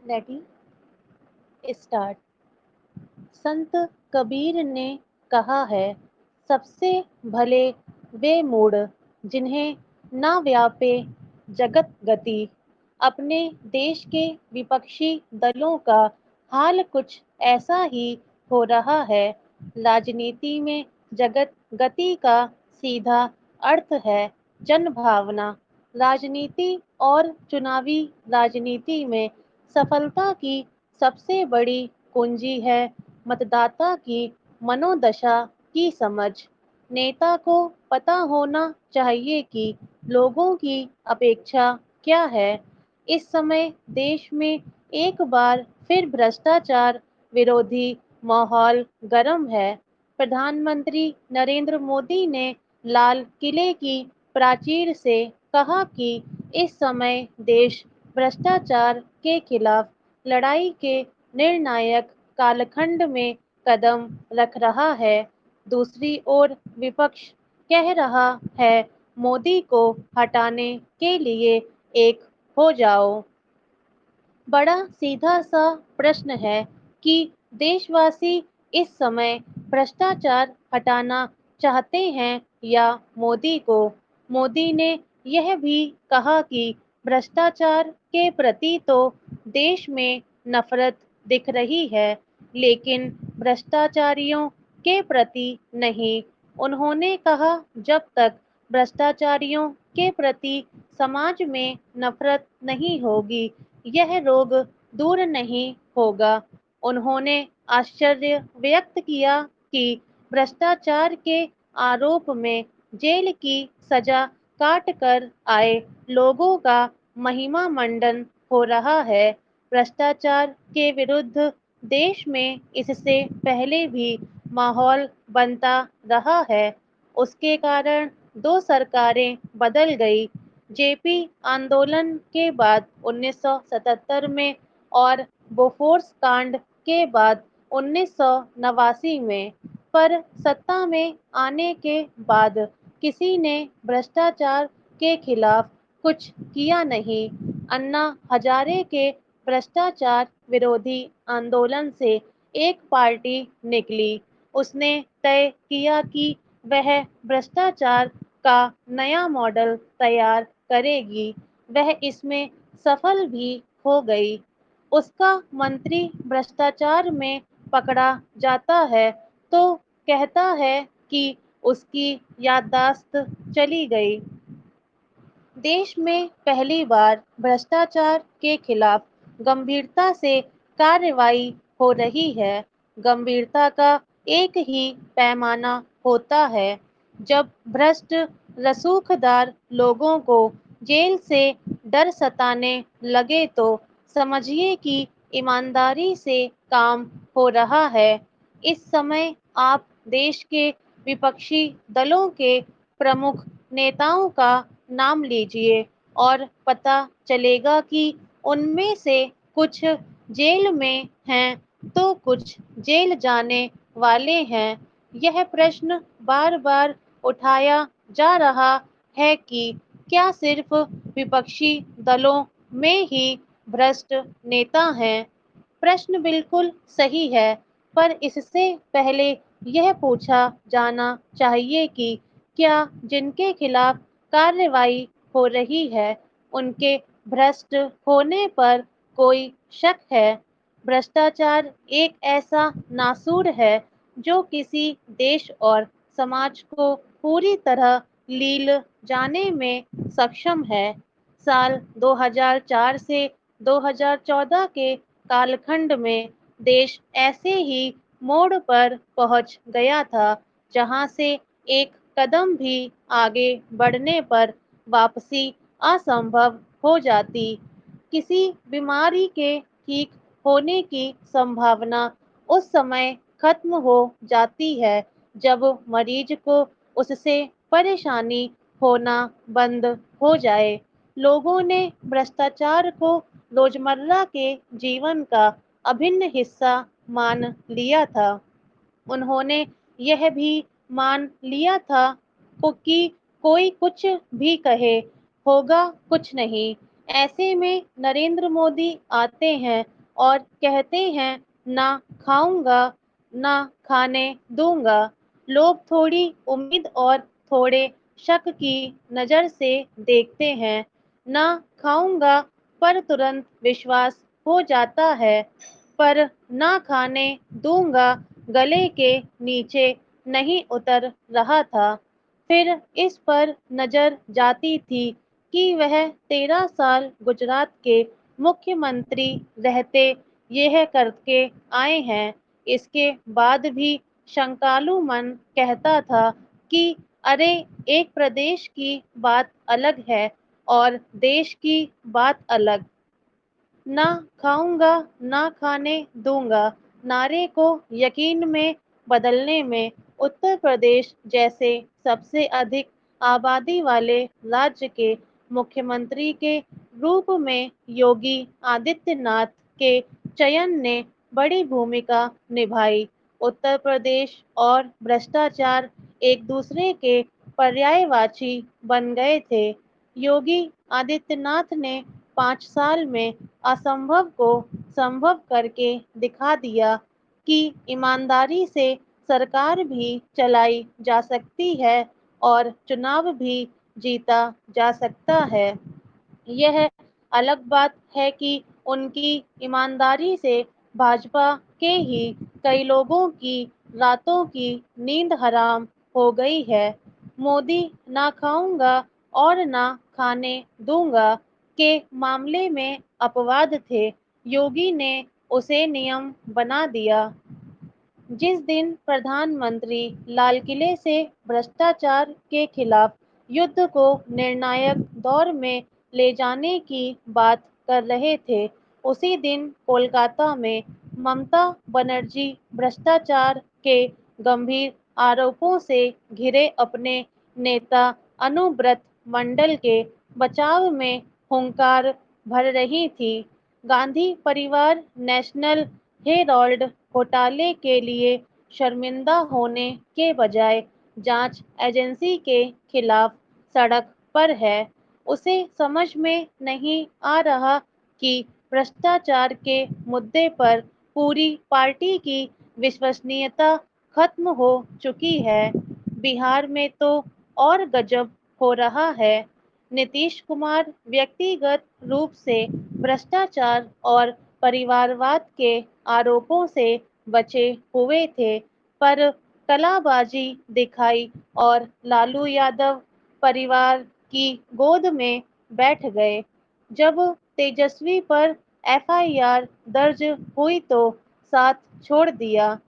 Ready start. संत कबीर ने कहा है, सबसे भले वे मूढ़ जिन्हें ना व्यापे जगत गति। अपने देश के विपक्षी दलों का हाल कुछ ऐसा ही हो रहा है। राजनीति में जगत गति का सीधा अर्थ है जनभावना। राजनीति और चुनावी राजनीति में सफलता की सबसे बड़ी कुंजी है मतदाता की मनोदशा की समझ। नेता को पता होना चाहिए कि लोगों की अपेक्षा क्या है। इस समय देश में एक बार फिर भ्रष्टाचार विरोधी माहौल गर्म है। प्रधानमंत्री नरेंद्र मोदी ने लाल किले की प्राचीर से कहा कि इस समय देश भ्रष्टाचार के खिलाफ लड़ाई के निर्णायक कालखंड में कदम रख रहा है। दूसरी ओर विपक्ष कह रहा है, मोदी को हटाने के लिए एक हो जाओ। बड़ा सीधा सा प्रश्न है कि देशवासी इस समय भ्रष्टाचार हटाना चाहते हैं या मोदी को। मोदी ने यह भी कहा कि भ्रष्टाचार के प्रति तो देश में नफरत दिख रही है, लेकिन भ्रष्टाचारियों के प्रति नहीं। उन्होंने कहा, जब तक भ्रष्टाचारियों के प्रति समाज में नफरत नहीं होगी, यह रोग दूर नहीं होगा। उन्होंने आश्चर्य व्यक्त किया कि भ्रष्टाचार के आरोप में जेल की सजा काट कर आए लोगों का महिमा मंडन हो रहा है। भ्रष्टाचार के विरुद्ध देश में इससे पहले भी माहौल बनता रहा है। उसके कारण दो सरकारें बदल गई। जेपी आंदोलन के बाद 1977 में और बोफोर्स कांड के बाद 1989 में। पर सत्ता में आने के बाद किसी ने भ्रष्टाचार के खिलाफ कुछ किया नहीं। अन्ना हजारे के भ्रष्टाचार विरोधी आंदोलन से एक पार्टी निकली। उसने तय किया कि वह भ्रष्टाचार का नया मॉडल तैयार करेगी। वह इसमें सफल भी हो गई। उसका मंत्री भ्रष्टाचार में पकड़ा जाता है तो कहता है कि उसकी याददाश्त चली गई। देश में पहली बार भ्रष्टाचार के खिलाफ गंभीरता से कार्रवाई हो रही है। गंभीरता का एक ही पैमाना होता है। जब भ्रष्ट रसूखदार लोगों को जेल से डर सताने लगे तो समझिए कि ईमानदारी से काम हो रहा है। इस समय आप देश के विपक्षी दलों के प्रमुख नेताओं का नाम लीजिए और पता चलेगा कि उनमें से कुछ जेल में हैं तो कुछ जेल जाने वाले हैं। यह प्रश्न बार बार उठाया जा रहा है कि क्या सिर्फ विपक्षी दलों में ही भ्रष्ट नेता हैं। प्रश्न बिल्कुल सही है, पर इससे पहले यह पूछा जाना चाहिए कि क्या जिनके खिलाफ कार्रवाई हो रही है, उनके भ्रष्ट होने पर कोई शक है। भ्रष्टाचार एक ऐसा नासूर है जो किसी देश और समाज को पूरी तरह लील जाने में सक्षम है। साल 2004 से 2014 के कालखंड में देश ऐसे ही मोड़ पर पहुंच गया था जहां से एक कदम भी आगे बढ़ने पर वापसी असंभव हो जाती। किसी बीमारी के ठीक होने की संभावना उस समय खत्म हो जाती है जब मरीज को उससे परेशानी होना बंद हो जाए। लोगों ने भ्रष्टाचार को रोजमर्रा के जीवन का अभिन्न हिस्सा मान लिया था। उन्होंने यह भी मान लिया था कि कोई कुछ भी कहे, होगा कुछ नहीं। ऐसे में नरेंद्र मोदी आते हैं और कहते हैं ना खाऊंगा ना खाने दूंगा। लोग थोड़ी उम्मीद और थोड़े शक की नज़र से देखते हैं। ना खाऊंगा पर तुरंत विश्वास हो जाता है, पर ना खाने दूंगा गले के नीचे नहीं उतर रहा था। फिर इस पर नज़र जाती थी कि वह 13 साल गुजरात के मुख्यमंत्री रहते यह करके आए हैं। इसके बाद भी शंकालु मन कहता था कि अरे, एक प्रदेश की बात अलग है और देश की बात अलग। ना खाऊंगा ना खाने दूंगा नारे को यकीन में बदलने में उत्तर प्रदेश जैसे सबसे अधिक आबादी वाले राज्य के मुख्यमंत्री के रूप में योगी आदित्यनाथ के चयन ने बड़ी भूमिका निभाई। उत्तर प्रदेश और भ्रष्टाचार एक दूसरे के पर्यायवाची बन गए थे। योगी आदित्यनाथ ने 5 साल में असंभव को संभव करके दिखा दिया कि ईमानदारी से सरकार भी चलाई जा सकती है और चुनाव भी जीता जा सकता है। यह अलग बात है कि उनकी ईमानदारी से भाजपा के ही कई लोगों की रातों की नींद हराम हो गई है। मोदी ना खाऊंगा और ना खाने दूंगा के मामले में अपवाद थे। योगी ने उसे नियम बना दिया। जिस दिन प्रधानमंत्री लाल किले से भ्रष्टाचार के खिलाफ युद्ध को निर्णायक दौर में ले जाने की बात कर रहे थे, उसी दिन कोलकाता में ममता बनर्जी भ्रष्टाचार के गंभीर आरोपों से घिरे अपने नेता अनुब्रत मंडल के बचाव में हुंकार भर रही थी। गांधी परिवार नेशनल हेराल्ड घोटाले के लिए शर्मिंदा होने के बजाय जांच एजेंसी के खिलाफ सड़क पर है। उसे समझ में नहीं आ रहा कि भ्रष्टाचार के मुद्दे पर पूरी पार्टी की विश्वसनीयता खत्म हो चुकी है। बिहार में तो और गजब हो रहा है। नीतीश कुमार व्यक्तिगत रूप से भ्रष्टाचार और परिवारवाद के आरोपों से बचे हुए थे, पर कलाबाजी दिखाई और लालू यादव परिवार की गोद में बैठ गए। जब तेजस्वी पर एफआईआर दर्ज हुई तो साथ छोड़ दिया।